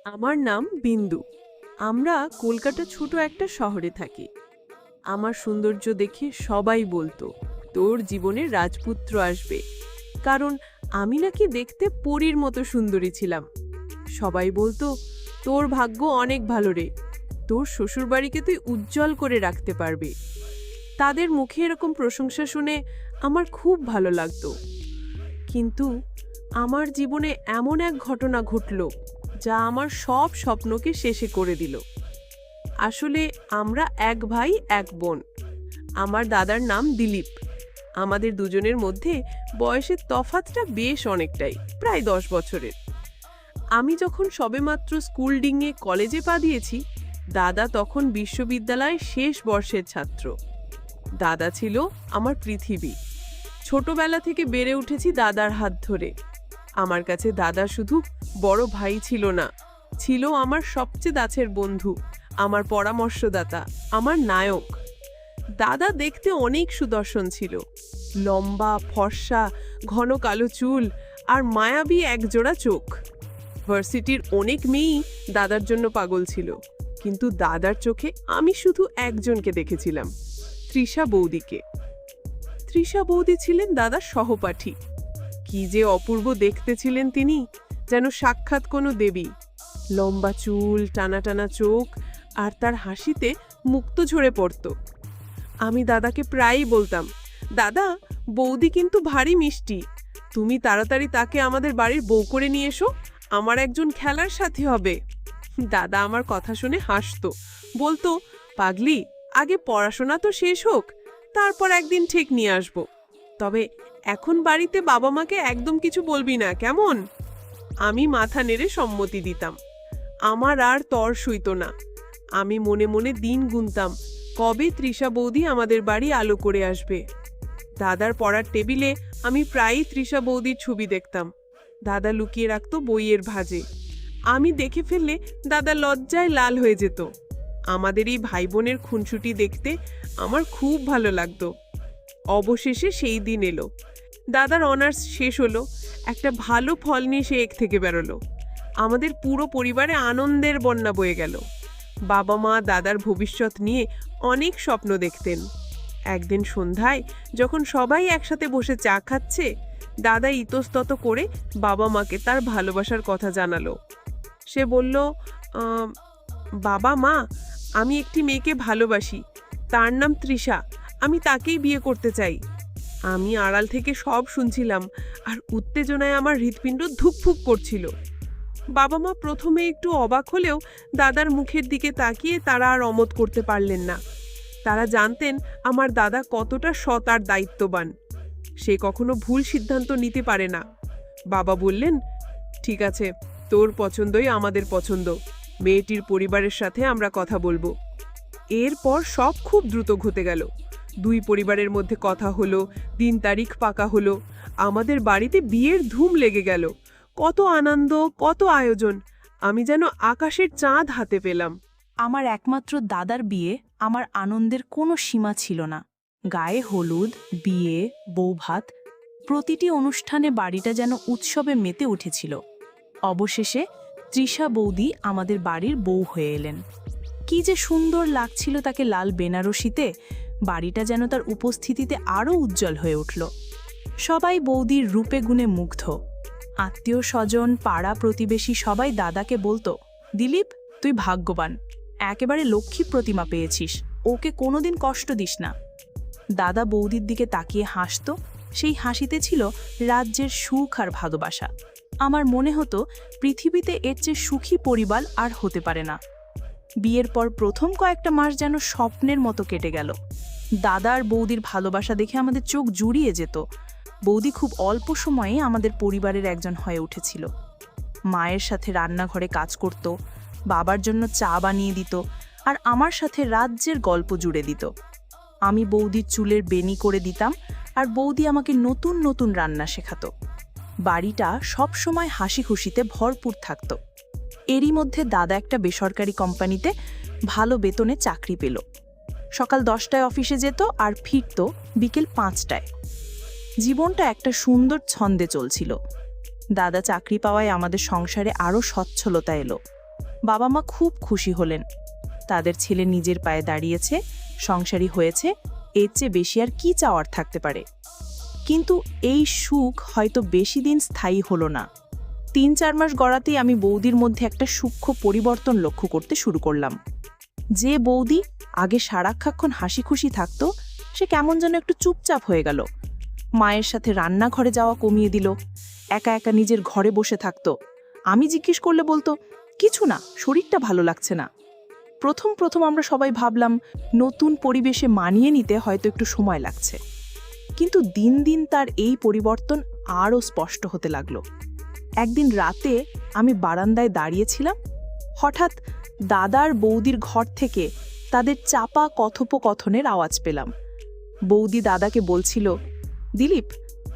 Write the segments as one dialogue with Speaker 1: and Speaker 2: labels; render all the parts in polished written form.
Speaker 1: আমার নাম বিন্দু। আমরা কলকাতা ছোট একটা শহরে থাকি। আমার সৌন্দর্য দেখে সবাই বলতো তোর জীবনে রাজপুত্র আসবে, কারণ আমি নাকি দেখতে পরীর মতো সুন্দরী ছিলাম। সবাই বলতো তোর ভাগ্য অনেক ভালো রে, তোর শ্বশুরবাড়িকে তুই উজ্জ্বল করে রাখতে পারবি। তাদের মুখে এরকম প্রশংসা শুনে আমার খুব ভালো লাগতো। কিন্তু আমার জীবনে এমন এক ঘটনা ঘটল যা আমার সব স্বপ্নকে শেষে করে দিল। আসলে আমরা এক ভাই এক বোন। আমার দাদার নাম দিলীপ। আমাদের দুজনের মধ্যে বয়সের তফাৎটা বেশ অনেকটাই, প্রায় 10 বছরের। আমি যখন সবেমাত্র স্কুল ডিঙিয়ে কলেজে পা দিয়েছি, দাদা তখন বিশ্ববিদ্যালয়ের শেষ বর্ষের ছাত্র। দাদা ছিল আমার পৃথিবী। ছোটবেলা থেকে বেড়ে উঠেছি দাদার হাত ধরে। আমার কাছে দাদা শুধু বড় ভাই ছিল না, ছিল আমার সবচেয়ে কাছের বন্ধু, আমার পরামর্শদাতা, আমার নায়ক। দাদা দেখতে অনেক সুদর্শন ছিল, লম্বা, ফর্সা, ঘন কালো চুল আর মায়াবী একজোড়া চোখ। ভার্সিটির অনেক মেয়েই দাদার জন্য পাগল ছিল, কিন্তু দাদার চোখে আমি শুধু একজনকে দেখেছিলাম, তৃষা বৌদিকে। তৃষা বৌদি ছিলেন দাদার সহপাঠী। কি যে অপূর্ব দেখতে ছিলেন তিনি, যেন সাক্ষাৎ কোনো দেবী। লম্বা চুল, টানা টানা চোখ, আর তার হাসিতে মুক্ত ঝরে পড়ত। আমি দাদাকে প্রায়ই বলতাম, দাদা, বৌদি কিন্তু ভারী মিষ্টি, তুমি তাড়াতাড়ি তাকে আমাদের বাড়ির বউ করে নিয়ে এসো, আমার একজন খেলার সাথী হবে। দাদা আমার কথা শুনে হাসতো, বলতো, পাগলি, আগে পড়াশোনা তো শেষ হোক, তারপর একদিন ঠিক নিয়ে আসবো। তবে এখন বাড়িতে বাবা মাকে একদম কিছু বলবি না, কেমন? আমি মাথা নেড়ে সম্মতি দিতাম। আমার আর তর সইত না। আমি মনে মনে দিন গুনতাম, কবে তৃষা বৌদি আমাদের বাড়ি আলো করে আসবে। দাদার পড়ার টেবিলে আমি প্রায়ই তৃষা বৌদির ছবি দেখতাম। দাদা লুকিয়ে রাখতো বইয়ের ভাঁজে। আমি দেখে ফেললে দাদা লজ্জায় লাল হয়ে যেত। আমাদের এই ভাই বোনের খুনসুটি দেখতে আমার খুব ভালো লাগতো। অবশেষে সেই দিন এলো। দাদার অনার্স শেষ হলো, একটা ভালো ফল নিয়ে সে এক থেকে বেরোলো। আমাদের পুরো পরিবারে আনন্দের বন্যা বয়ে গেল। বাবা মা দাদার ভবিষ্যৎ নিয়ে অনেক স্বপ্ন দেখতেন। একদিন সন্ধ্যায় যখন সবাই একসাথে বসে চা খাচ্ছে, দাদা ইতস্তত করে বাবা মাকে তার ভালোবাসার কথা জানালো। সে বলল, বাবা মা, আমি একটি মেয়েকে ভালোবাসি, তার নাম তৃষা, আমি তাকেই বিয়ে করতে চাই। আমি আড়াল থেকে সব শুনছিলাম, আর উত্তেজনায় আমার হৃৎপিণ্ড ধুকফুক করছিল। বাবা মা প্রথমে একটু অবাক হলেও দাদার মুখের দিকে তাকিয়ে তারা আর অমত করতে পারলেন না। তারা জানতেন আমার দাদা কতটা সৎ আর দায়িত্ববান। সে কখনো ভুল সিদ্ধান্ত নিতে পারে না। বাবা বললেন, ঠিক আছে, তোর পছন্দই আমাদের পছন্দ, মেয়েটির পরিবারের সাথে আমরা কথা বলবো। এরপর সব খুব দ্রুত ঘটে গেল। দুই পরিবারের মধ্যে কথা হলো, দিন তারিখ পাকা হলো, আমাদের বাড়িতে বিয়ের ধুম লেগে গেল। কত আনন্দ, কত আয়োজন, আমি যেন আকাশের চাঁদ হাতে পেলাম।
Speaker 2: আমার একমাত্র দাদার বিয়ে, আমার আনন্দের কোনো সীমা ছিল না। গায়ে হলুদ, বিয়ে, বৌভাত, প্রতিটি অনুষ্ঠানে বাড়িটা যেন উৎসবে মেতে উঠেছিল। অবশেষে তৃষা বৌদি আমাদের বাড়ির বউ হয়ে এলেন। কি যে সুন্দর লাগছিল তাকে লাল বেনারসিতে, বাড়িটা যেন তার উপস্থিতিতে আরও উজ্জ্বল হয়ে উঠল। সবাই বৌদির রূপে গুণে মুগ্ধ। আত্মীয় স্বজন, পাড়া প্রতিবেশী সবাই দাদাকে বলতো, দিলীপ, তুই ভাগ্যবান, একেবারে লক্ষ্মী প্রতিমা পেয়েছিস, ওকে কোনোদিন কষ্ট দিস না। দাদা বৌদির দিকে তাকিয়ে হাসত, সেই হাসিতে ছিল রাজ্যের সুখ আর ভালোবাসা। আমার মনে হতো পৃথিবীতে এর চেয়ে সুখী পরিবার আর হতে পারে না। বিয়ের পর প্রথম কয়েকটা মাস যেন স্বপ্নের মতো কেটে গেল। দাদা আর বৌদির ভালোবাসা দেখে আমাদের চোখ জুড়িয়ে যেত। বৌদি খুব অল্প সময়ে আমাদের পরিবারের একজন হয়ে উঠেছিল। মায়ের সাথে রান্নাঘরে কাজ করত, বাবার জন্য চা বানিয়ে দিত, আর আমার সাথে রাজ্যের গল্প জুড়ে দিত। আমি বৌদির চুলের বেনি করে দিতাম, আর বৌদি আমাকে নতুন নতুন রান্না শেখাতো। বাড়িটা সব সময় হাসি খুশিতে ভরপুর থাকত। এরই মধ্যে দাদা একটা বেসরকারি কোম্পানিতে ভালো বেতনে চাকরি পেল। সকাল 10টায় অফিসে যেত আর ফিরত বিকেল 5টায়। জীবনটা একটা সুন্দর ছন্দে চলছিল। দাদা চাকরি পাওয়ায় আমাদের সংসারে আরও সচ্ছলতা এলো। বাবা মা খুব খুশি হলেন। তাদের ছেলে নিজের পায়ে দাঁড়িয়েছে, সংসারী হয়েছে, এর চেয়ে বেশি আর কি চাওয়ার থাকতে পারে। কিন্তু এই সুখ হয়তো বেশি দিন স্থায়ী হলো না। ৩-৪ মাস গড়াতেই আমি বৌদির মধ্যে একটা সূক্ষ্ম পরিবর্তন লক্ষ্য করতে শুরু করলাম। যে বৌদি আগে সারাক্ষণ হাসি খুশি থাকতো, সে কেমন যেন একটু চুপচাপ হয়ে গেল। মায়ের সাথে রান্নাঘরে যাওয়া কমিয়ে দিল, একা একা নিজের ঘরে বসে থাকতো। আমি জিজ্ঞেস করলে বলতো, কিছু না, শরীরটা ভালো লাগছে না। প্রথম প্রথম আমরা সবাই ভাবলাম নতুন পরিবেশে মানিয়ে নিতে হয়তো একটু সময় লাগছে, কিন্তু দিন দিন তার এই পরিবর্তন আরও স্পষ্ট হতে লাগলো। একদিন রাতে আমি বারান্দায় দাঁড়িয়েছিলাম, হঠাৎ দাদার বৌদির ঘর থেকে তাদের চাপা কথোপকথনের আওয়াজ পেলাম। বৌদি দাদাকে বলছিল, দিলীপ,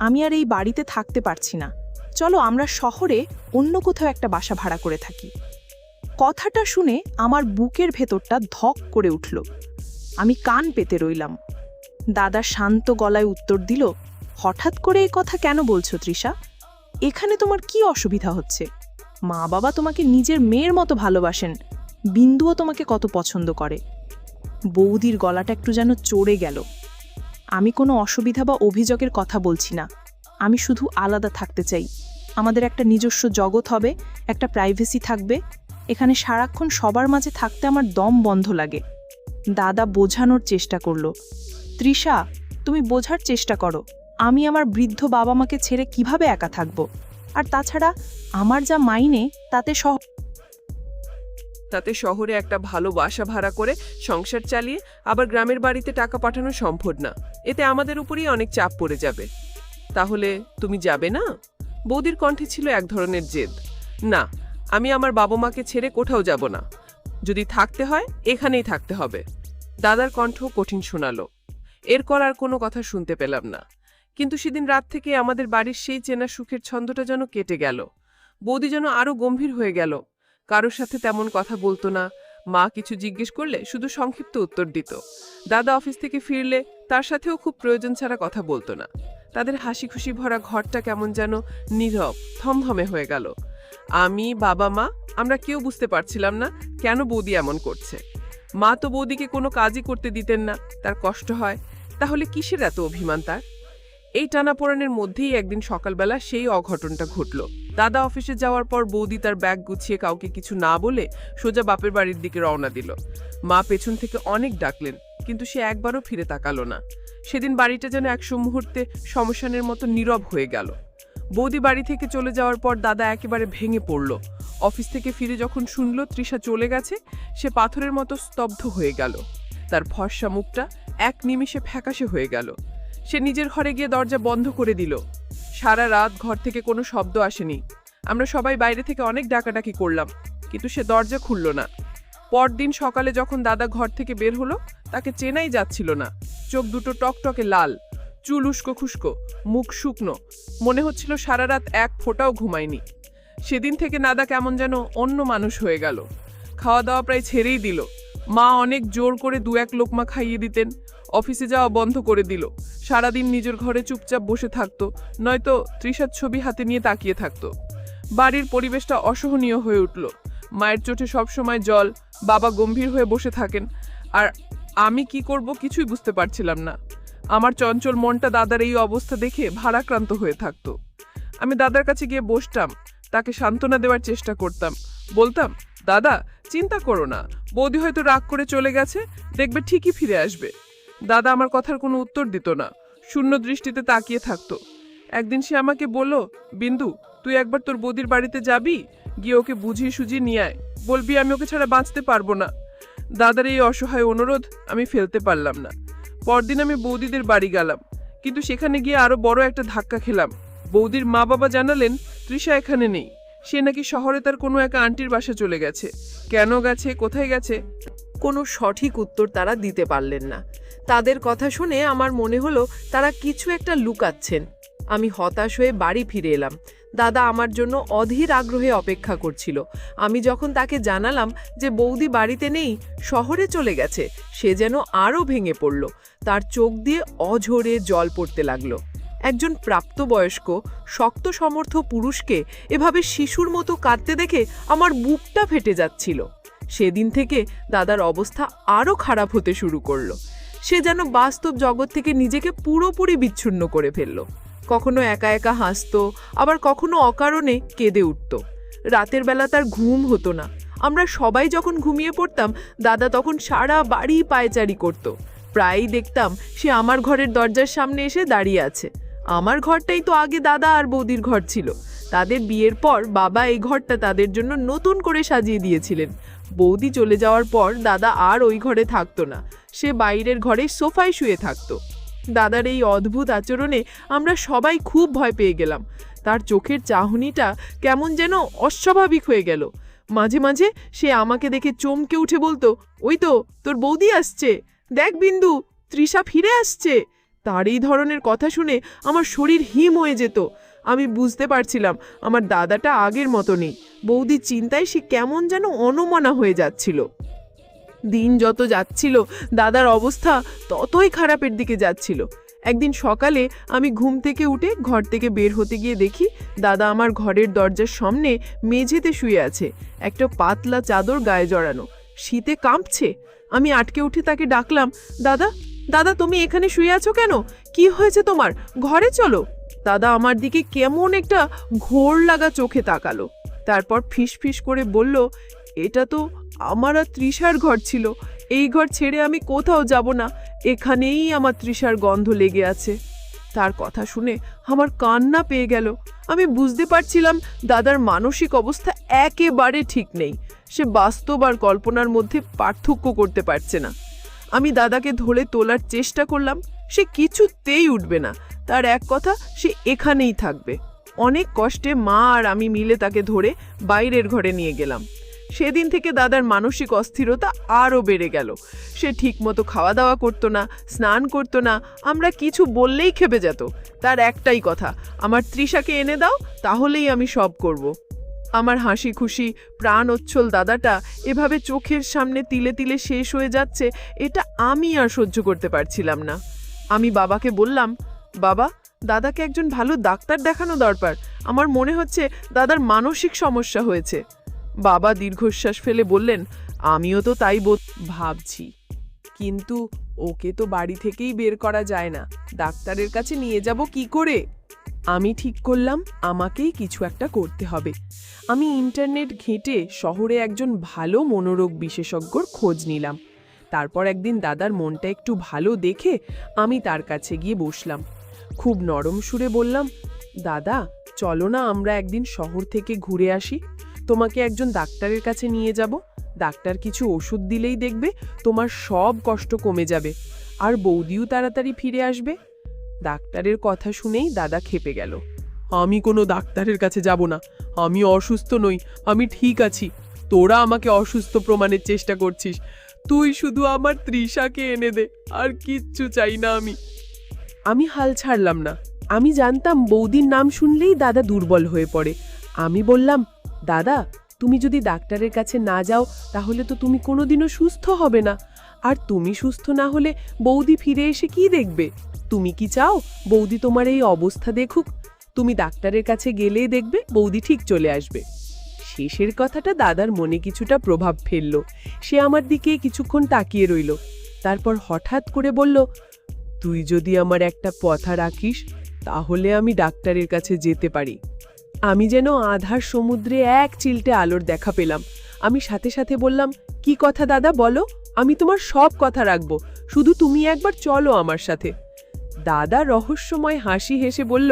Speaker 2: আমি আর এই বাড়িতে থাকতে পারছি না, চলো আমরা শহরে অন্য কোথাও একটা বাসা ভাড়া করে থাকি। কথাটা শুনে আমার বুকের ভেতরটা ধক করে উঠল। আমি কান পেতে রইলাম। দাদা শান্ত গলায় উত্তর দিল, হঠাৎ করে এই কথা কেন বলছো তৃষা? এখানে তোমার কি অসুবিধা হচ্ছে? মা বাবা তোমাকে নিজের মেয়ের মতো ভালোবাসেন, বিন্দুও তোমাকে কত পছন্দ করে। বৌদির গলাটা একটু যেন চড়ে গেল। আমি কোনো অসুবিধা বা অভিযোগের কথা বলছি না, আমি শুধু আলাদা থাকতে চাই। আমাদের একটা নিজস্ব জগৎ হবে, একটা প্রাইভেসি থাকবে। এখানে সারাক্ষণ সবার মাঝে থাকতে আমার দম বন্ধ লাগে। দাদা বোঝানোর চেষ্টা করলো, তৃষা, তুমি বোঝার চেষ্টা করো, আমি আমার বৃদ্ধ বাবা মাকে ছেড়ে কিভাবে একা থাকব? আর তাছাড়া আমার যা মাইনে
Speaker 1: তাতে শহরে একটা ভালো বাসা ভাড়া করে সংসার চালিয়ে আবার গ্রামের বাড়িতে টাকা পাঠানো সম্ভব না। এতে আমাদের উপরই অনেক চাপ পড়ে যাবে। তাহলে তুমি যাবে না? বৌদির কণ্ঠে ছিল এক ধরনের জেদ। না, আমি আমার বাবা মাকে ছেড়ে কোথাও যাব না। যদি থাকতে হয় এখানেই থাকতে হবে। দাদার কণ্ঠ কঠিন শোনালো। এরপর আর কোনো কথা শুনতে পেলাম না। কিন্তু সেদিন রাত থেকে আমাদের বাড়ির সেই চেনা সুখের ছন্দটা যেন কেটে গেল। বৌদি যেন আরো গম্ভীর হয়ে গেল। কারোর সাথে তেমন কথা বলতো না। মা কিছু জিজ্ঞেস করলে শুধু সংক্ষিপ্ত উত্তর দিত। দাদা অফিস থেকে ফিরলে তার সাথেও খুব প্রয়োজন ছাড়া কথা বলতো না। তাদের হাসি খুশি ভরা ঘরটা কেমন যেন নীরব, থমথমে হয়ে গেল। আমি, বাবা মা, আমরা কেউ বুঝতে পারছিলাম না কেন বৌদি এমন করছে। মা তো বৌদিকে কোনো কাজই করতে দিতেন না, তার কষ্ট হয়। তাহলে কিসের এত অভিমান তার? এই টানাপোড়েনের মধ্যেই একদিন সকালবেলা সেই অঘটনটা ঘটল। দাদা অফিসে যাওয়ার পর বৌদি তার ব্যাগ গুছিয়ে কাউকে কিছু না বলে সোজা বাপের বাড়ির দিকে রওনা দিল। মা পেছন থেকে অনেক ডাকলেন, কিন্তু সে একবারও ফিরে তাকালো না। সেদিন বাড়িটা যেন একশো মুহূর্তে শ্মশানের মতো নীরব হয়ে গেল। বৌদি বাড়ি থেকে চলে যাওয়ার পর দাদা একেবারে ভেঙে পড়ল। অফিস থেকে ফিরে যখন শুনল তৃষা চলে গেছে, সে পাথরের মতো স্তব্ধ হয়ে গেল। তার ফর্সা মুখটা এক নিমিষে ফ্যাকাশে হয়ে গেল। সে নিজের ঘরে গিয়ে দরজা বন্ধ করে দিল। সারা রাত ঘর থেকে কোনো শব্দ আসেনি। আমরা সবাই বাইরে থেকে অনেক ডাকাডাকি করলাম, কিন্তু সে দরজা খুলল না। পরদিন সকালে যখন দাদা ঘর থেকে বের হলো, তাকে চেনাই যাচ্ছিল না। চোখ দুটো টকটকে লাল, চুল উস্কো খুস্কো, মুখ শুকনো, মনে হচ্ছিল সারা রাত এক ফোঁটাও ঘুমায়নি। সেদিন থেকে দাদা কেমন যেন অন্য মানুষ হয়ে গেল। খাওয়া দাওয়া প্রায় ছেড়েই দিল। মা অনেক জোর করে 2-1 লোকমা খাইয়ে দিতেন। অফিসে যাওয়া বন্ধ করে দিল। সারাদিন নিজের ঘরে চুপচাপ বসে থাকতো, নয়তো তৃষার ছবি হাতে নিয়ে তাকিয়ে থাকতো। বাড়ির পরিবেশটা অসহনীয় হয়ে উঠল। মায়ের চোখে সবসময় জল, বাবা গম্ভীর হয়ে বসে থাকেন, আর আমি কি করব কিছুই বুঝতে পারছিলাম না। আমার চঞ্চল মনটা দাদার এই অবস্থা দেখে ভারাক্রান্ত হয়ে থাকতো। আমি দাদার কাছে গিয়ে বসতাম, তাকে সান্ত্বনা দেওয়ার চেষ্টা করতাম। বলতাম, দাদা, চিন্তা করো না, বৌদি হয়তো রাগ করে চলে গেছে, দেখবে ঠিকই ফিরে আসবে। দাদা আমার কথার কোনো উত্তর দিত না, শূন্য দৃষ্টিতে তাকিয়ে থাকতো। একদিন সে আমাকে বলল, বিন্দু, তুই একবার তোর বৌদির বাড়িতে যাবি, গিয়ে ওকে বুঝিয়ে সুঝিয়ে নিয়ে আয়, বলবি আমি ওকে ছাড়া বাঁচতে পারবো না। দাদার এই অসহায় অনুরোধ আমি ফেলতে পারলাম না। পরদিন আমি বৌদিদের বাড়ি গেলাম, কিন্তু সেখানে গিয়ে আরো বড় একটা ধাক্কা খেলাম। বৌদির মা বাবা জানালেন তৃষা এখানে নেই, সে নাকি শহরে তার কোনো এক আন্টির বাসা চলে গেছে। কেন গেছে, কোথায় গেছে, কোনো সঠিক উত্তর তারা দিতে পারলেন না। তাদের কথা শুনে আমার মনে হলো তারা কিছু একটা লুকাচ্ছেন। আমি হতাশ হয়ে বাড়ি ফিরে এলাম। দাদা আমার জন্য অধীর আগ্রহে অপেক্ষা করছিল। আমি যখন তাকে জানালাম যে বৌদি বাড়িতে নেই, শহরে চলে গেছে, সে যেন আরও ভেঙে পড়ল। তার চোখ দিয়ে অঝরে জল পড়তে লাগলো। একজন প্রাপ্তবয়স্ক শক্ত সমর্থ পুরুষকে এভাবে শিশুর মতো কাঁদতে দেখে আমার বুকটা ফেটে যাচ্ছিল। সেদিন থেকে দাদার অবস্থা আরও খারাপ হতে শুরু করলো। সে যেন বাস্তব জগৎ থেকে নিজেকে পুরোপুরি বিচ্ছিন্ন করে ফেলল। কখনো একা একা হাসতো, আবার কখনো অকারণে কেঁদে উঠত। রাতের বেলা তার ঘুম হতো না। আমরা সবাই যখন ঘুমিয়ে পড়তাম, দাদা তখন সারা বাড়ি পায়চারি করত। প্রায়ই দেখতাম সে আমার ঘরের দরজার সামনে এসে দাঁড়িয়ে আছে। আমার ঘরটাই তো আগে দাদা আর বৌদির ঘর ছিল। তাদের বিয়ের পর বাবা এই ঘরটা তাদের জন্য নতুন করে সাজিয়ে দিয়েছিলেন। বৌদি চলে যাওয়ার পর দাদা আর ওই ঘরে থাকতো না, সে বাইরের ঘরে সোফায় শুয়ে থাকতো। দাদার এই অদ্ভুত আচরণে আমরা সবাই খুব ভয় পেয়ে গেলাম। তার চোখের চাহনিটা কেমন যেন অস্বাভাবিক হয়ে গেল। মাঝে মাঝে সে আমাকে দেখে চমকে উঠে বলতো, ওই তো তোর বৌদি আসছে, দেখ বিন্দু, তৃষা ফিরে আসছে। তার এই ধরনের কথা শুনে আমার শরীর হিম হয়ে যেত। আমি বুঝতে পারছিলাম আমার দাদাটা আগের মতো নেই। বৌদির চিন্তায় সে কেমন যেন অনমনা হয়ে যাচ্ছিল। দিন যত যাচ্ছিল দাদার অবস্থা ততই খারাপের দিকে যাচ্ছিল। একদিন সকালে আমি ঘুম থেকে উঠে ঘর থেকে বের হতে গিয়ে দেখি দাদা আমার ঘরের দরজার সামনে মেঝেতে শুয়ে আছে, একটা পাতলা চাদর গায়ে জড়ানো, শীতে কাঁপছে। আমি আটকে উঠে তাকে ডাকলাম, দাদা, দাদা, তুমি এখানে শুয়ে আছো কেন? কি হয়েছে তোমার? ঘরে চলো। দাদা আমার দিকে কেমন একটা ঘোর লাগা চোখে তাকালো। তারপর ফিসফিস করে বলল, এটা তো আমার আর তৃষার ঘর ছিল। এই ঘর ছেড়ে আমি কোথাও যাব না। এখানেই আমার তৃষার গন্ধ লেগে আছে। তার কথা শুনে আমার কান্না পেয়ে গেল। আমি বুঝতে পারছিলাম দাদার মানসিক অবস্থা একেবারে ঠিক নেই। সে বাস্তব আর কল্পনার মধ্যে পার্থক্য করতে পারছে না। আমি দাদাকে ধরে তোলার চেষ্টা করলাম, সে কিছুতেই উঠবে না। তার এক কথা, সে এখানেই থাকবে। অনেক কষ্টে মা আর আমি মিলে তাকে ধরে বাইরের ঘরে নিয়ে গেলাম। সেদিন থেকে দাদার মানসিক অস্থিরতা আরও বেড়ে গেল। সে ঠিকমতো খাওয়া দাওয়া করতো না, স্নান করতো না। আমরা কিছু বললেই খেপে যেত। তার একটাই কথা, আমার তৃষাকে এনে দাও, তাহলেই আমি সব করব। আমার হাসি খুশি প্রাণোচ্ছল দাদাটা এভাবে চোখের সামনে তিলে তিলে শেষ হয়ে যাচ্ছে, এটা আমি আর সহ্য করতে পারছিলাম না। আমি বাবাকে বললাম, বাবা, দাদাকে একজন ভালো ডাক্তার দেখানো দরকার। আমার মনে হচ্ছে দাদার মানসিক সমস্যা হয়েছে। বাবা দীর্ঘশ্বাস ফেলে বললেন, আমিও তো তাই ভাবছি, কিন্তু ওকে তো বাড়ি থেকেই বের করা যায় না। ডাক্তারের কাছে নিয়ে যাব কি করে? আমি ঠিক করলাম আমাকেই কিছু একটা করতে হবে। আমি ইন্টারনেট ঘেঁটে শহরে একজন ভালো মনোরোগ বিশেষজ্ঞর খোঁজ নিলাম। তারপর একদিন দাদার মনটা একটু ভালো দেখে আমি তার কাছে গিয়ে বসলাম। খুব নরম সুরে বললাম, দাদা, চলো না আমরা একদিন শহর থেকে ঘুরে আসি। তোমাকে একজন ডাক্তারের কাছে নিয়ে যাব। ডাক্তার কিছু ওষুধ দিলেই দেখবে তোমার সব কষ্ট কমে যাবে, আর বৌদিও তাড়াতাড়ি ফিরে আসবে। ডাক্তারের কথা শুনেই দাদা ক্ষেপে গেল। আমি কোনো ডাক্তারের কাছে যাব না। আমি অসুস্থ নই, আমি ঠিক আছি। তোরা আমাকে অসুস্থ প্রমাণের চেষ্টা করছিস। তুই শুধু আমার তৃষাকে এনে দে, আর কিচ্ছু চাই না আমি। আমি হাল ছাড়লাম না। আমি জানতাম বৌদির নাম শুনলেই দাদা দুর্বল হয়ে পড়ে। আমি বললাম, দাদা, তুমি যদি ডাক্তারের কাছে না যাও তাহলে তো তুমি কোনোদিনও সুস্থ হবে না। আর তুমি সুস্থ না হলে বৌদি ফিরে এসে কি দেখবে? তুমি কি চাও বৌদি তোমার এই অবস্থা দেখুক? তুমি ডাক্তারের কাছে গেলেই দেখবে বৌদি ঠিক চলে আসবে। শেষের কথাটা দাদার মনে কিছুটা প্রভাব ফেলল। সে আমার দিকে কিছুক্ষণ তাকিয়ে রইল। তারপর হঠাৎ করে বলল, তুই যদি আমার একটা কথা রাখিস তাহলে আমি ডাক্তারের কাছে যেতে পারি। আমি যেন আধার সমুদ্রে এক চিলটে আলোর দেখা পেলাম। আমি সাথে সাথে বললাম, কি কথা দাদা, বলো। আমি তোমার সব কথা রাখবো, শুধু তুমি একবার চলো আমার সাথে। দাদা রহস্যময় হাসি হেসে বলল,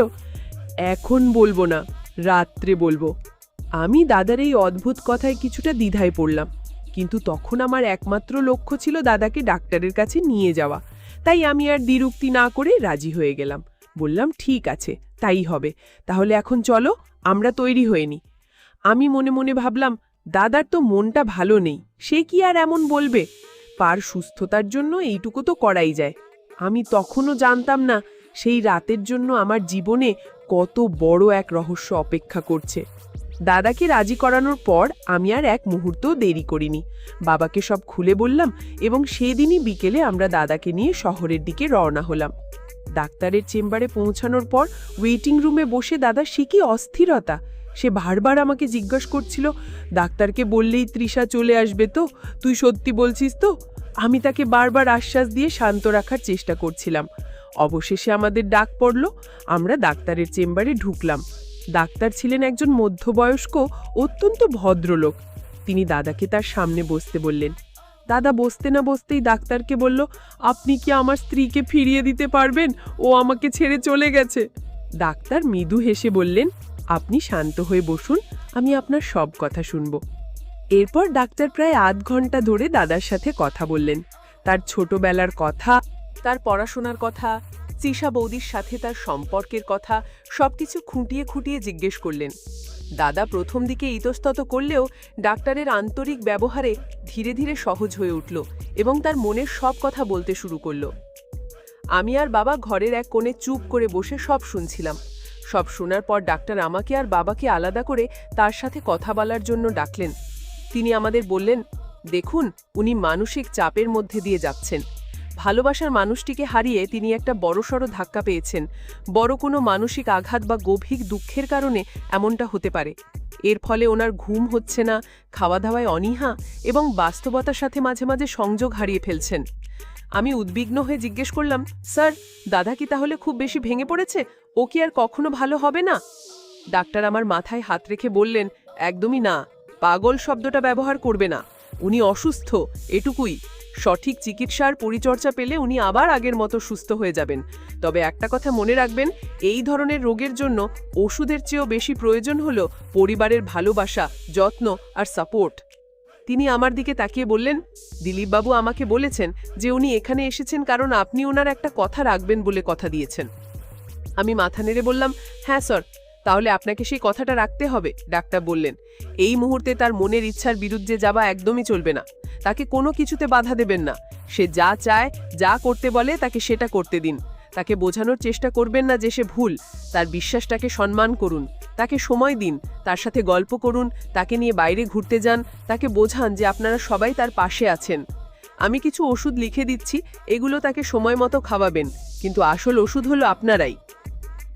Speaker 1: এখন বলবো না, রাত্রে বলবো। আমি দাদার এই অদ্ভুত কথায় কিছুটা দ্বিধায় পড়লাম, কিন্তু তখন আমার একমাত্র লক্ষ্য ছিল দাদাকে ডাক্তারের কাছে নিয়ে যাওয়া। তাই আমি আর দ্বিরুক্তি না করে রাজি হয়ে গেলাম। বললাম, ঠিক আছে, তাই হবে। তাহলে এখন চলো, আমরা তৈরি হয়ে নি। আমি মনে মনে ভাবলাম, দাদার তো মনটা ভালো নেই, সে কি আর এমন বলবে? পার সুস্থতার জন্য এইটুকু তো করাই যায়। আমি তখনও জানতাম না সেই রাতের জন্য আমার জীবনে কত বড় এক রহস্য অপেক্ষা করছে। দাদাকে রাজি করানোর পর আমি আর এক মুহূর্তও দেরি করিনি। বাবাকে সব খুলে বললাম এবং সেদিনই বিকেলে আমরা দাদাকে নিয়ে শহরের দিকে রওনা হলাম। ডাক্তারের চেম্বারে পৌঁছানোর পর ওয়েটিং রুমে বসে দাদা সে কি অস্থিরতা। সে বারবার আমাকে জিজ্ঞাসা করছিল, ডাক্তারকে বললেই তৃষা চলে আসবে তো? তুই সত্যি বলছিস তো? আমি তাকে বারবার আশ্বাস দিয়ে শান্ত রাখার চেষ্টা করছিলাম। অবশেষে আমাদের ডাক পড়ল। আমরা ডাক্তারের চেম্বারে ঢুকলাম। ডাক্তার ছিলেন একজন মধ্যবয়স্ক, অত্যন্ত ভদ্রলোক। তিনি দাদাকে তার সামনে বসতে বললেন। দাদা বসতে না বসতেই ডাক্তারকে বলল, আপনি কি আমার স্ত্রীকে ফিরিয়ে দিতে পারবেন? ও আমাকে ছেড়ে চলে গেছে। ডাক্তার মৃদু হেসে বললেন, আপনি শান্ত হয়ে বসুন, আমি আপনার সব কথা শুনব। এরপর ডাক্তার প্রায় আধ ঘন্টা ধরে দাদার সাথে কথা বললেন। তার ছোটবেলার কথা, তার পড়াশোনার কথা, তৃষা বৌদির সাথে তার সম্পর্কের কথা সবকিছু খুঁটিয়ে খুঁটিয়ে জিজ্ঞেস করলেন। দাদা প্রথম দিকে ইতস্তত করলেও ডাক্তারের আন্তরিক ব্যবহারে ধীরে ধীরে সহজ হয়ে উঠল এবং তার মনের সব কথা বলতে শুরু করল। আমি আর বাবা ঘরের এক কোণে চুপ করে বসে সব শুনছিলাম। সব শোনার পর ডাক্তার আমাকে আর বাবাকে আলাদা করে তার সাথে কথা বলার জন্য ডাকলেন। তিনি আমাদের বললেন, দেখুন, উনি মানসিক চাপের মধ্যে দিয়ে যাচ্ছেন। ভালোবাসার মানুষটিকে হারিয়ে তিনি একটা বড়সড় ধাক্কা পেয়েছেন। বড় কোনো মানসিক আঘাত বা গভীর দুঃখের কারণে এমনটা হতে পারে। এর ফলে ওনার ঘুম হচ্ছে না, খাওয়া দাওয়ায় অনীহা এবং বাস্তবতার সাথে মাঝে মাঝে সংযোগ হারিয়ে ফেলছেন। আমি উদ্বিগ্ন হয়ে জিজ্ঞেস করলাম, স্যার, দাদা কি তাহলে খুব বেশি ভেঙে পড়েছে? ও কি আর কখনো ভালো হবে না? ডাক্তার আমার মাথায় হাত রেখে বললেন, একদমই না, পাগল শব্দটা ব্যবহার করবে না। উনি অসুস্থ, এটুকুই। সঠিক চিকিৎসার পরিচর্যা পেলে উনি আবার আগের মতো সুস্থ হয়ে যাবেন। তবে একটা কথা মনে রাখবেন, এই ধরনের রোগের জন্য ওষুধের চেয়েও বেশি প্রয়োজন হলো পরিবারের ভালোবাসা, যত্ন আর সাপোর্ট। তিনি আমার দিকে তাকিয়ে বললেন, দিলীপবাবু আমাকে বলেছেন যে উনি এখানে এসেছেন কারণ আপনি ওনার একটা কথা রাখবেন বলে কথা দিয়েছেন। আমি মাথা নেড়ে বললাম, হ্যাঁ স্যার। তাহলে আপনাকে সেই কথাটা রাখতে হবে, ডাক্তার বললেন। এই মুহূর্তে তার মনের ইচ্ছার বিরুদ্ধে যাওয়া একদমই চলবে না। তাকে কোনো কিছুতে বাধা দেবেন না। সে যা চায়, যা করতে বলে তাকে সেটা করতে দিন। তাকে বোঝানোর চেষ্টা করবেন না যে সে ভুল। তার বিশ্বাসটাকে সম্মান করুন। তাকে সময় দিন, তার সাথে গল্প করুন, তাকে নিয়ে বাইরে ঘুরতে যান, তাকে বোঝান যে আপনারা সবাই তার পাশে আছেন। আমি কিছু ওষুধ লিখে দিচ্ছি, এগুলো তাকে সময় মতো খাওয়াবেন, কিন্তু আসল ওষুধ হলো আপনারাই।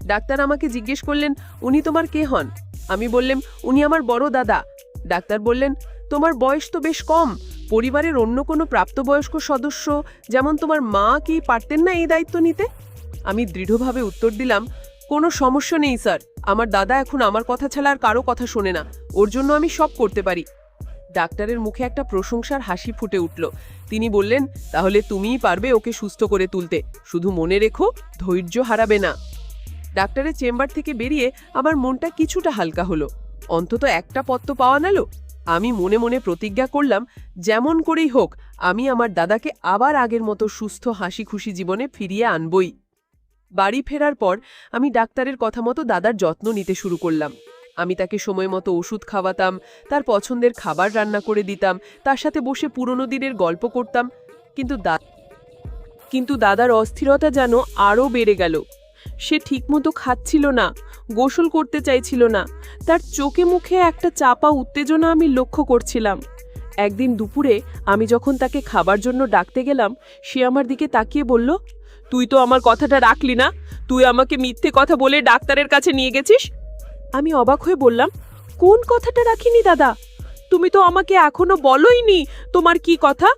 Speaker 1: ডাক্তার আমাকে জিজ্ঞেস করলেন, উনি তোমার কে হন? আমি বললাম, উনি আমার বড় দাদা। ডাক্তার বললেন, তোমার বয়স তো বেশ কম। পরিবারের অন্য কোনো প্রাপ্তবয়স্ক সদস্য যেমন তোমার মা কি পারতেন না এই দায়িত্ব নিতে? আমি দৃঢ়ভাবে উত্তর দিলাম, কোনো সমস্যা নেই স্যার। আমার দাদা এখন আমার কথা ছাড়া আর কারো কথা শোনে না। ওর জন্য আমি সব করতে পারি। ডাক্তারের মুখে একটা প্রশংসার হাসি ফুটে উঠল। তিনি বললেন, তাহলে তুমিই পারবে ওকে সুস্থ করে তুলতে। শুধু মনে রেখো, ধৈর্য হারাবে না। ডাক্তারের চেম্বার থেকে বেরিয়ে আমার মনটা কিছুটা হালকা হলো। অন্তত একটা পত্র পাওয়া গেল। আমি মনে মনে প্রতিজ্ঞা করলাম, যেমন করেই হোক আমি আমার দাদাকে আবার আগের মতো সুস্থ হাসি খুশি জীবনে ফিরিয়ে আনবই। বাড়ি ফেরার পর আমি ডাক্তারের কথা মতো দাদার যত্ন নিতে শুরু করলাম। আমি তাকে সময় মতো ওষুধ খাওয়াতাম, তার পছন্দের খাবার রান্না করে দিতাম, তার সাথে বসে পুরনো দিনের গল্প করতাম। কিন্তু দাদার অস্থিরতা যেন আরও বেড়ে গেল। সে ঠিকমতো খাচ্ছিল না, গোসল করতে চাইছিল না। তার চোখে মুখে একটা চাপা উত্তেজনা আমি লক্ষ্য করছিলাম। একদিন দুপুরে আমি যখন তাকে খাবার জন্য ডাকতে গেলাম, সে আমার দিকে তাকিয়ে বলল, তুই তো আমার কথাটা রাখলি না। তুই আমাকে মিথ্যে কথা বলে ডাক্তারের কাছে নিয়ে গেছিস। আমি অবাক হয়ে বললাম, কোন কথাটা রাখিনি দাদা? তুমি তো আমাকে এখনো বলোইনি তোমার কি কথা।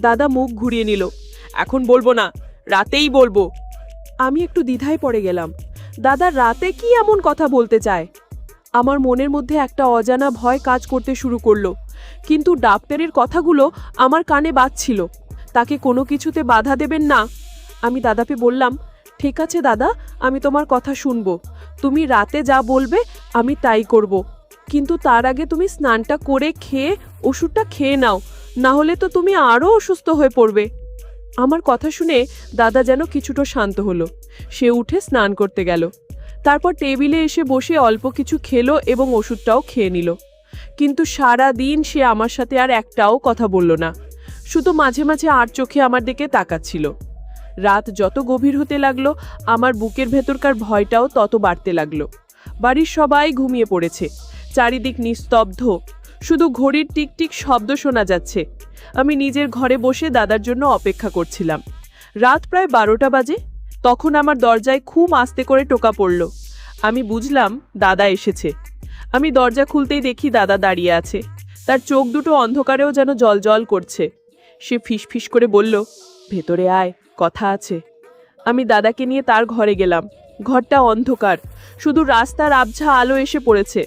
Speaker 1: দাদা মুখ ঘুরিয়ে নিল। এখন বলবো না, রাতেই বলবো। আমি একটু দ্বিধায় পড়ে গেলাম। দাদা রাতে কি এমন কথা বলতে চায়? আমার মনের মধ্যে একটা অজানা ভয় কাজ করতে শুরু করলো। কিন্তু ডাক্তারের কথাগুলো আমার কানে বাজছিল। তাকে কোনো কিছুতে বাধা দেবেন না। আমি দাদাকে বললাম, ঠিক আছে দাদা, আমি তোমার কথা শুনবো। তুমি রাতে যা বলবে আমি তাই করব। কিন্তু তার আগে তুমি স্নানটা করে খেয়ে ওষুধটা খেয়ে নাও, না হলে তো তুমি আরও অসুস্থ হয়ে পড়বে। আমার কথা শুনে দাদা যেন কিছুটা শান্ত হলো। সে উঠে স্নান করতে গেল। তারপর টেবিলে এসে বসে অল্প কিছু খেলো এবং ওষুধটাও খেয়ে নিল। কিন্তু সারা দিন সে আমার সাথে আর একটাও কথা বলল না। শুধু মাঝে মাঝে আর চোখে আমার দিকে তাকাচ্ছিল। রাত যত গভীর হতে লাগলো, আমার বুকের ভেতরকার ভয়টাও তত বাড়তে লাগলো। বাড়ির সবাই ঘুমিয়ে পড়েছে। চারিদিক নিস্তব্ধ, শুধু ঘড়ির টিকটিক শব্দ শোনা যাচ্ছে। আমি নিজের ঘরে বসে দাদার জন্য অপেক্ষা করছিলাম। রাত প্রায় 12টা বাজে। তখন আমার দরজায় খুব আস্তে করে টোকা পড়ল। আমি বুঝলাম দাদা এসেছে। আমি দরজা খুলতেই দেখি দাদা দাঁড়িয়ে আছে। তার চোখ দুটো অন্ধকারেও যেন জলজল করছে। সে ফিসফিস করে বলল, ভেতরে আয়, কথা আছে। আমি দাদাকে নিয়ে তার ঘরে গেলাম। ঘরটা অন্ধকার, শুধু রাস্তার আবঝা আলো এসে পড়েছে।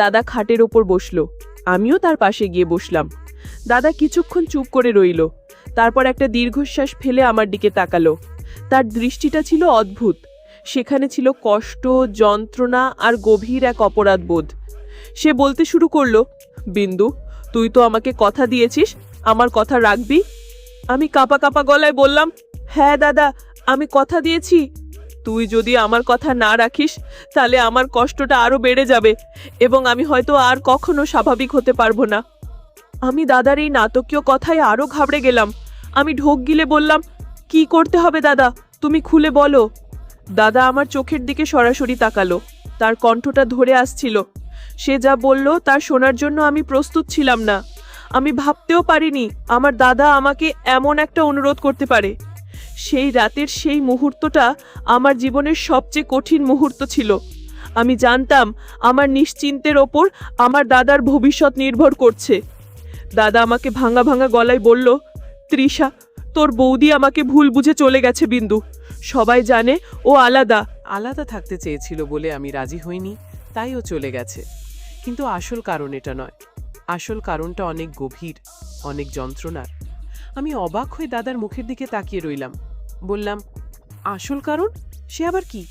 Speaker 1: দাদা খাটের ওপর বসলো, আমিও তার পাশে গিয়ে বসলাম। দাদা কিছুক্ষণ চুপ করে রইল, তারপর একটা দীর্ঘশ্বাস ফেলে আমার দিকে তাকালো। তার দৃষ্টিটা ছিল অদ্ভুত। সেখানে ছিল কষ্ট, যন্ত্রণা আর গভীর এক অপরাধবোধ। সে বলতে শুরু করলো, বিন্দু, তুই তো আমাকে কথা দিয়েছিস, আমার কথা রাখবি? আমি কাঁপা কাঁপা গলায় বললাম, হ্যাঁ দাদা, আমি কথা দিয়েছি। তুই যদি আমার কথা না রাখিস তাহলে আমার কষ্টটা আরো বেড়ে যাবে এবং আমি হয়তো আর কখনো স্বাভাবিক হতে পারবো না। আমি দাদার এই নাটকীয় কথায় আরো ঘাবড়ে গেলাম। আমি ঢোক গিলে বললাম, কি করতে হবে দাদা, তুমি খুলে বলো। দাদা আমার চোখের দিকে সরাসরি তাকালো। তার কণ্ঠটা ধরে আসছিল। সে যা বলল তার শোনার জন্য আমি প্রস্তুত ছিলাম না। আমি ভাবতেও পারিনি আমার দাদা আমাকে এমন একটা অনুরোধ করতে পারে। সেই রাতের সেই মুহূর্তটা আমার জীবনের সবচেয়ে কঠিন মুহূর্ত ছিল। আমি জানতাম আমার নিশ্চিন্তের ওপর আমার দাদার ভবিষ্যৎ নির্ভর করছে। দাদা আমাকে ভাঙা ভাঙা গলায় বলল, তৃষা, তোর বৌদি আমাকে ভুল বুঝে চলে গেছে বিন্দু। সবাই জানে ও আলাদা আলাদা থাকতে চেয়েছিল বলে আমি রাজি হইনি, তাই ও চলে গেছে। কিন্তু আসল কারণ এটা নয়। আসল কারণটা অনেক গভীর, অনেক যন্ত্রণার। আমি অবাক হয়ে দাদার মুখের দিকে তাকিয়ে রইলাম। বললাম, আসল কারণ? সে আবার কি?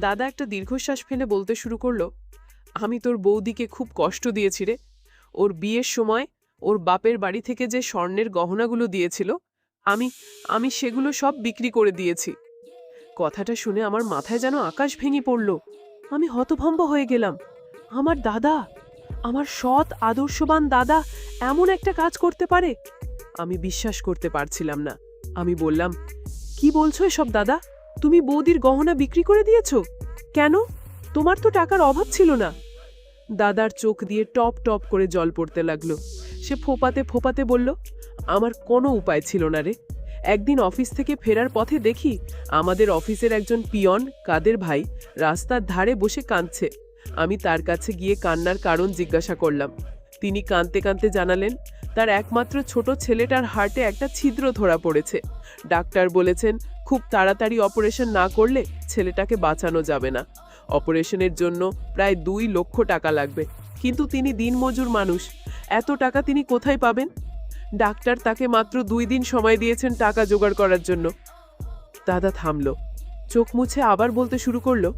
Speaker 1: দাদা একটা দীর্ঘশ্বাস ফেলে বলতে শুরু করলো, আমি তোর বৌদিকে খুব কষ্ট দিয়েছি রে। ওর বিয়ের সময় ওর বাপের বাড়ি থেকে যে স্বর্ণের গহনাগুলো দিয়েছিল, আমি সেগুলো সব বিক্রি করে দিয়েছি। কথাটা শুনে আমার মাথায় যেন আকাশ ভেঙে পড়ল। আমি হতভম্ব হয়ে গেলাম। আমার দাদা, আমার সৎ আদর্শবান দাদা এমন একটা কাজ করতে পারে? আমি বিশ্বাস করতে পারছিলাম না। আমি বললাম, কি বলছো এসব দাদা? তুমি বৌদির গহনা বিক্রি করে দিয়েছো? কেন? তোমার তো টাকার অভাব ছিল না। দাদার চোখ দিয়ে টপ টপ করে জল পড়তে লাগলো। সে ফোপাতে ফোপাতে বলল, আমার কোনো উপায় ছিল না রে। একদিন অফিস থেকে ফেরার পথে দেখি আমাদের অফিসের একজন পিয়ন কাদের ভাই রাস্তার ধারে বসে কাঁদছে। আমি তার কাছে গিয়ে কান্নার কারণ জিজ্ঞাসা করলাম। তিনি কাঁদতে কাঁদতে জানালেন, তার একমাত্র ছোট ছেলেটার হার্টে একটা ছিদ্র ধরা পড়েছে। ডাক্তার বলেছেন খুব তাড়াতাড়ি অপারেশন না করলে ছেলেটাকে বাঁচানো যাবে না। অপারেশনের জন্য প্রায় 2 লক্ষ টাকা লাগবে। কিন্তু তিনি দিনমজুর মানুষ, এত টাকা তিনি কোথায় পাবেন? ডাক্তার তাকে মাত্র 2 দিন সময় দিয়েছেন টাকা জোগাড় করার জন্য। দাদা থামল, চোখ মুছে আবার বলতে শুরু করলো,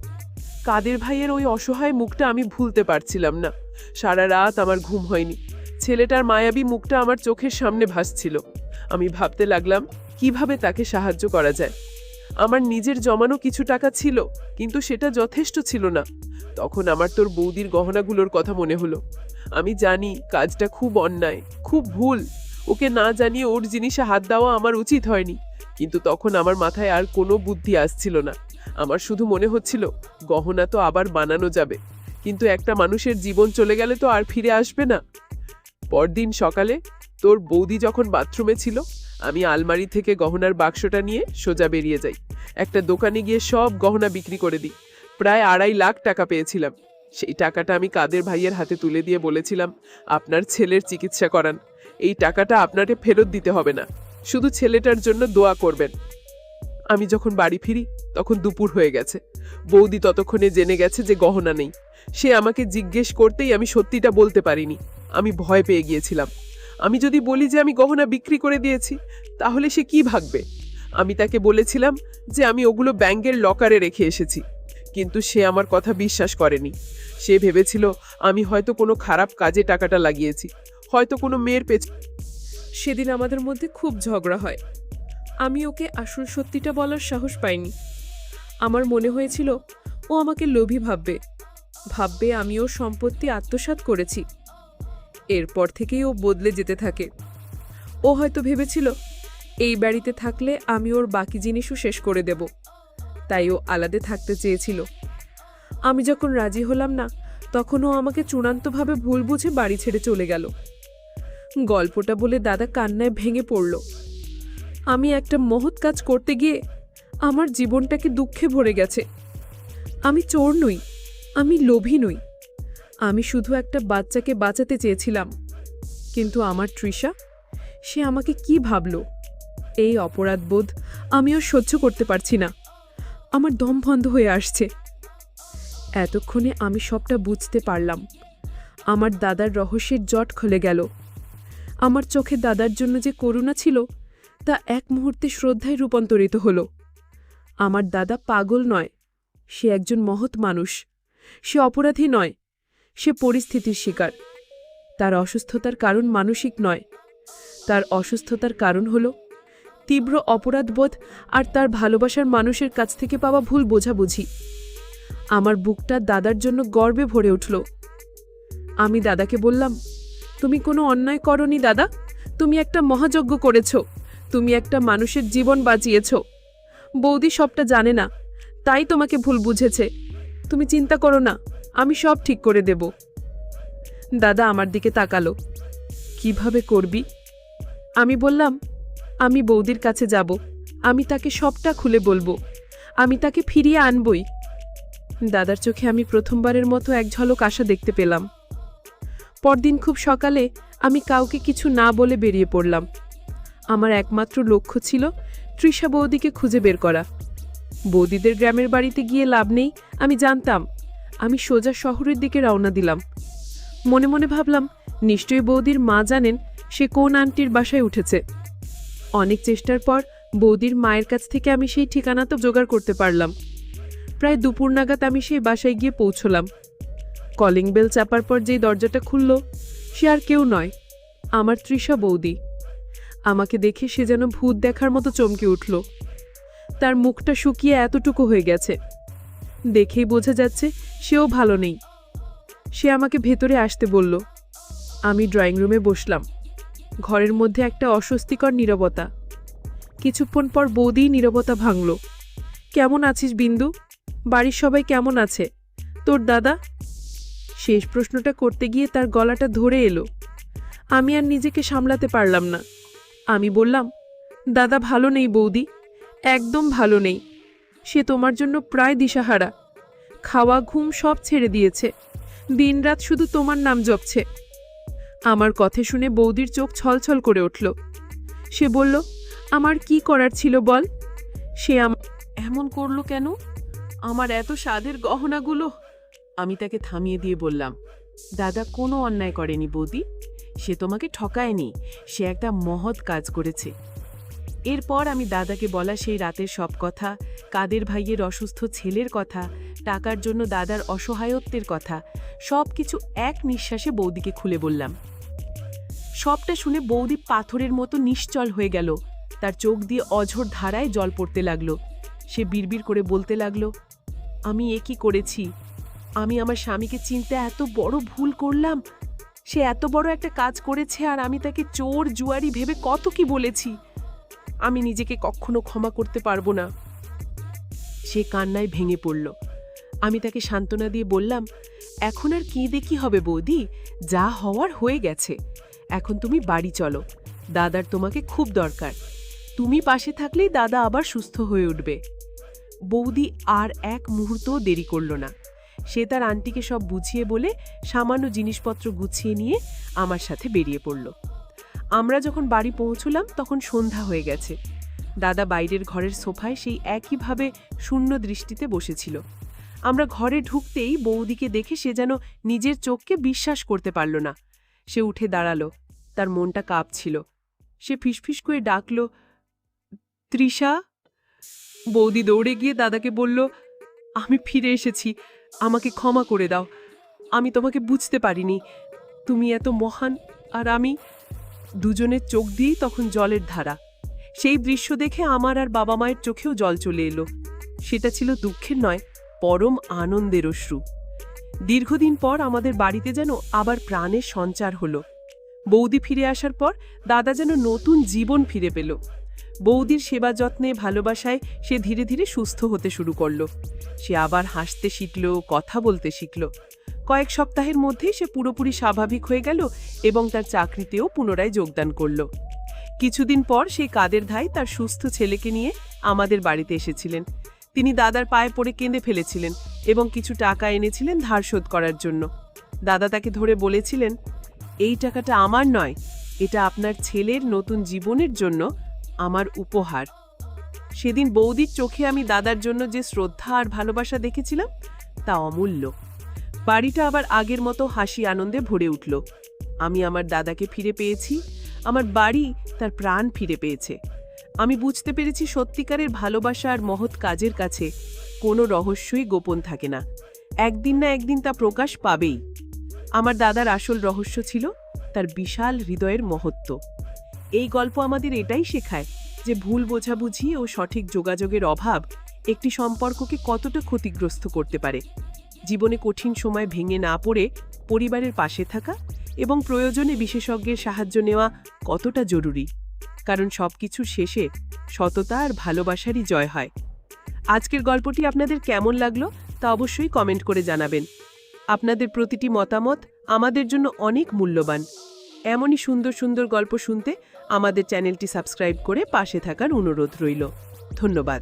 Speaker 1: কাদের ভাইয়ের ওই অসহায় মুখটা আমি ভুলতে পারছিলাম না। সারা রাত আমার ঘুম হয়নি। ছেলেটার মায়াবী মুখটা আমার চোখের সামনে ভাসছিল। আমি ভাবতে লাগলাম কিভাবে তাকে সাহায্য করা যায়। আমার নিজের জমানো কিছু টাকা ছিল, কিন্তু সেটা যথেষ্ট ছিল না। তখন আমার তোর বৌদির গহনাগুলোর কথা মনে হলো। আমি জানি কাজটা খুব অন্যায়, খুব ভুল। ওকে না জানিয়ে ওর জিনিসে হাত দেওয়া আমার উচিত হয়নি। কিন্তু তখন আমার মাথায় আর কোনো বুদ্ধি আসছিল না। আমার শুধু মনে হচ্ছিল গহনা তো আবার বানানো যাবে, কিন্তু একটা মানুষের জীবন চলে গেলে তো আর ফিরে আসবে না। পরদিন সকালে তোর বৌদি যখন বাথরুমে ছিল, আমি আলমারি থেকে গহনার বাক্সটা নিয়ে সোজা বেরিয়ে যাই। একটা দোকানে গিয়ে সব গহনা বিক্রি করে দিই। প্রায় 2.5 লাখ টাকা পেয়েছিলাম। সেই টাকাটা আমি কাদের ভাইয়ের হাতে তুলে দিয়ে বলেছিলাম, আপনার ছেলের চিকিৎসা করান। এই টাকাটা আপনাকে ফেরত দিতে হবে না, শুধু ছেলেটার জন্য দোয়া করবেন। আমি যখন বাড়ি ফিরি তখন দুপুর হয়ে গেছে। বৌদি ততক্ষণে জেনে গেছে যে গহনা নেই। সে আমাকে জিজ্ঞেস করতেই আমি সত্যিটা বলতে পারিনি। আমি ভয় পেয়ে গিয়েছিলাম। আমি যদি বলি যে আমি গহনা বিক্রি করে দিয়েছি, তাহলে সে কি ভাববে? আমি তাকে বলেছিলাম যে আমি ওগুলো ব্যাংকের লকারে রেখে এসেছি, কিন্তু সে আমার কথা বিশ্বাস করেনি। সে ভেবেছিল আমি হয়তো কোনো খারাপ কাজে টাকাটা লাগিয়েছি, হয়তো কোনো মেয়ের পেছনে। সেদিন আমাদের মধ্যে খুব ঝগড়া হয়। আমি ওকে আসল সত্যিটা বলার সাহস পাইনি। আমার মনে হয়েছিল ও আমাকে লোভী ভাববে আমি ওর সম্পত্তি আত্মসাৎ করেছি। এরপর থেকেই ও বদলে যেতে থাকে। ও হয়তো ভেবেছিল এই বাড়িতে থাকলে আমি ওর বাকি জিনিসও শেষ করে দেব, তাই ও আলাদা থাকতে চেয়েছিল। আমি যখন রাজি হলাম না, তখন ও আমাকে চূড়ান্তভাবে ভুল বুঝে বাড়ি ছেড়ে চলে গেল। গল্পটা বলে দাদা কান্নায় ভেঙে পড়ল। আমি একটা মহৎ কাজ করতে গিয়ে আমার জীবনটাকে দুঃখে ভরে গেছে। আমি চোর নই, আমি লোভী নই, আমি শুধু একটা বাচ্চাকে বাঁচাতে চেয়েছিলাম। কিন্তু আমার তৃষা, সে আমাকে কি ভাবলো? এই অপরাধবোধ আমিও সহ্য করতে পারছি না। আমার দম বন্ধ হয়ে আসছে। এতক্ষণে আমি সবটা বুঝতে পারলাম। আমার দাদার রহস্যের জট খুলে গেল। আমার চোখে দাদার জন্য যে করুণা ছিল তা এক মুহূর্তে শ্রদ্ধায় রূপান্তরিত হলো। আমার দাদা পাগল নয়, সে একজন মহৎ মানুষ। সে অপরাধী নয়, সে পরিস্থিতির শিকার। তার অসুস্থতার কারণ মানসিক নয়, তার অসুস্থতার কারণ হল তীব্র অপরাধবোধ আর তার ভালোবাসার মানুষের কাছ থেকে পাওয়া ভুল বোঝাবুঝি। আমার বুকটা দাদার জন্য গর্বে ভরে উঠল। আমি দাদাকে বললাম, তুমি কোনো অন্যায় করনি দাদা, তুমি একটা মহাযজ্ঞ করেছ, তুমি একটা মানুষের জীবন বাঁচিয়েছ। বৌদি সবটা জানে না, তাই তোমাকে ভুল বুঝেছে। তুমি চিন্তা করো না, আমি সব ঠিক করে দেব। দাদা আমার দিকে তাকালো। কিভাবে করবি? আমি বললাম, আমি বৌদির কাছে যাব, আমি তাকে সবটা খুলে বলবো, আমি তাকে ফিরিয়ে আনবই। দাদার চোখে আমি প্রথমবারের মতো এক ঝলক আশা দেখতে পেলাম। পরদিন খুব সকালে আমি কাউকে কিছু না বলে বেরিয়ে পড়লাম। আমার একমাত্র লক্ষ্য ছিল তৃষা বৌদিকে খুঁজে বের করা। বৌদিদের গ্রামের বাড়িতে গিয়ে লাভ নেই, আমি জানতাম। আমি সোজা শহরের দিকে রওনা দিলাম। মনে মনে ভাবলাম, নিশ্চয়ই বৌদির মা জানেন সে কোন আন্টির বাসায় উঠেছে। অনেক চেষ্টার পর বৌদির মায়ের কাছ থেকে আমি সেই ঠিকানা তো জোগাড় করতে পারলাম। প্রায় দুপুর নাগাদ আমি সেই বাসায় গিয়ে পৌঁছলাম। কলিং বেল চাপার পর যেই দরজাটা খুলল, সে আর কেউ নয়, আমার তৃষা বৌদি। আমাকে দেখে সে যেন ভূত দেখার মতো চমকে উঠল। তার মুখটা শুকিয়ে এতটুকু হয়ে গেছে, দেখেই বোঝা যাচ্ছে সেও ভালো নেই। সে আমাকে ভেতরে আসতে বলল। আমি ড্রয়িং রুমে বসলাম। ঘরের মধ্যে একটা অস্বস্তিকর নীরবতা। কিছুক্ষণ পর বৌদিই নীরবতা ভাঙল। কেমন আছিস বিন্দু? বাড়ির সবাই কেমন আছে? তোর দাদা? শেষ প্রশ্নটা করতে গিয়ে তার গলাটা ধরে এলো। আমি আর নিজেকে সামলাতে পারলাম না। আমি বললাম, দাদা ভালো নেই বৌদি, একদম ভালো নেই। সে তোমার জন্য প্রায় দিশাহারা, খাওয়া ঘুম সব ছেড়ে দিয়েছে, দিনরাত শুধু তোমার নাম জপছে। আমার কথা শুনে বৌদির চোখ ছলছল করে উঠল। সে বলল, আমার কি করার ছিল বল? সে এমন করলো কেন? আমার এত স্বাদের গহনাগুলো। আমি তাকে থামিয়ে দিয়ে বললাম, দাদা কোনো অন্যায় করেনি বৌদি, সে তোমাকে ঠকায়নি, সে একটা মহৎ কাজ করেছে। এরপর আমি দাদাকে বলা সেই রাতের সব কথা, কাদের ভাইয়ের অসুস্থ ছেলের কথা, টাকার জন্য দাদার অসহায়ত্বের কথা, সব কিছু এক নিঃশ্বাসে বৌদিকে খুলে বললাম। সবটা শুনে বৌদি পাথরের মতো নিশ্চল হয়ে গেল। তার চোখ দিয়ে অঝোর ধারায় জল পড়তে লাগলো। সে বিড়বিড় করে বলতে লাগলো, আমি এ কি করেছি? আমি আমার স্বামীকে চিনতে এত বড় ভুল করলাম। সে এত বড় একটা কাজ করেছে আর আমি তাকে চোর জুয়ারি ভেবে কত কি বলেছি। আমি নিজেকে কখনো ক্ষমা করতে পারবো না। সে কান্নায় ভেঙে পড়ল। আমি তাকে সান্ত্বনা দিয়ে বললাম, এখন আর কি দেখি হবে বৌদি, যা হওয়ার হয়ে গেছে। এখন তুমি বাড়ি চলো, দাদার তোমাকে খুব দরকার। তুমি পাশে থাকলেই দাদা আবার সুস্থ হয়ে উঠবে। বৌদি আর এক মুহূর্তও দেরি করল না। সে তার আন্টিকে সব বুঝিয়ে বলে সামান্য জিনিসপত্র গুছিয়ে নিয়ে আমার সাথে বেরিয়ে পড়ল। আমরা যখন বাড়ি পৌঁছলাম তখন সন্ধ্যা হয়ে গেছে। দাদা বাইরের ঘরের সোফায় সেই একইভাবে শূন্য দৃষ্টিতে বসেছিল। আমরা ঘরে ঢুকতেই বৌদিকে দেখে সে যেন নিজের চোখকে বিশ্বাস করতে পারল না। সে উঠে দাঁড়ালো, তার মনটা কাঁপছিল। সে ফিসফিস করে ডাকল, তৃষা। বৌদি দৌড়ে গিয়ে দাদাকে বলল, আমি ফিরে এসেছি, আমাকে ক্ষমা করে দাও, আমি তোমাকে বুঝতে পারিনি, তুমি এত মহান আর আমি। দুজনের চোখ দিয়েই তখন জলের ধারা। সেই দৃশ্য দেখে আমার আর বাবা মায়ের চোখেও জল চলে এলো। সেটা ছিল দুঃখের নয়, পরম আনন্দের অশ্রু। দীর্ঘদিন পর আমাদের বাড়িতে যেন আবার প্রাণের সঞ্চার হলো। বৌদি ফিরে আসার পর দাদা যেন নতুন জীবন ফিরে পেল। বৌদির সেবা যত্নে ভালোবাসায় সে ধীরে ধীরে সুস্থ হতে শুরু করল। সে আবার হাসতে শিখল, কথা বলতে শিখল। কয়েক সপ্তাহের মধ্যেই সে পুরোপুরি স্বাভাবিক হয়ে গেল এবং তার চাকরিতেও পুনরায় যোগদান করল। কিছুদিন পর সেই কাদের ভাই তার সুস্থ ছেলেকে নিয়ে আমাদের বাড়িতে এসেছিলেন। তিনি দাদার পায়ে পড়ে কেঁদে ফেলেছিলেন এবং কিছু টাকা এনেছিলেন ধার শোধ করার জন্য। দাদা তাকে ধরে বলেছিলেন, এই টাকাটা আমার নয়, এটা আপনার ছেলের নতুন জীবনের জন্য আমার উপহার। সেদিন বৌদির চোখে আমি দাদার জন্য যে শ্রদ্ধা আর ভালোবাসা দেখেছিলাম তা অমূল্য। বাড়িটা আবার আগের মতো হাসি আনন্দে ভরে উঠল। আমি আমার দাদাকে ফিরে পেয়েছি, আমার বাড়ি তার প্রাণ ফিরে পেয়েছে। আমি বুঝতে পেরেছি সত্যিকারের ভালোবাসা আর মহৎ কাজের কাছে কোনো রহস্যই গোপন থাকে না, একদিন না একদিন তা প্রকাশ পাবেই। আমার দাদার আসল রহস্য ছিল তার বিশাল হৃদয়ের মহত্ব। এই গল্প আমাদের এটাই শেখায় যে ভুল বোঝাবুঝি ও সঠিক যোগাযোগের অভাব একটি সম্পর্ককে কতটা ক্ষতিগ্রস্ত করতে পারে। জীবনে কঠিন সময় ভেঙে না পড়ে পরিবারের পাশে থাকা এবং প্রয়োজনে বিশেষজ্ঞের সাহায্য নেওয়া কতটা জরুরি, কারণ সবকিছুর শেষে সততা আর ভালোবাসারই জয় হয়। আজকের গল্পটি আপনাদের কেমন লাগলো তা অবশ্যই কমেন্ট করে জানাবেন। আপনাদের প্রতিটি মতামত আমাদের জন্য অনেক মূল্যবান। এমনই সুন্দর সুন্দর গল্প শুনতে আমাদের চ্যানেলটি সাবস্ক্রাইব করে পাশে থাকার অনুরোধ রইল। ধন্যবাদ।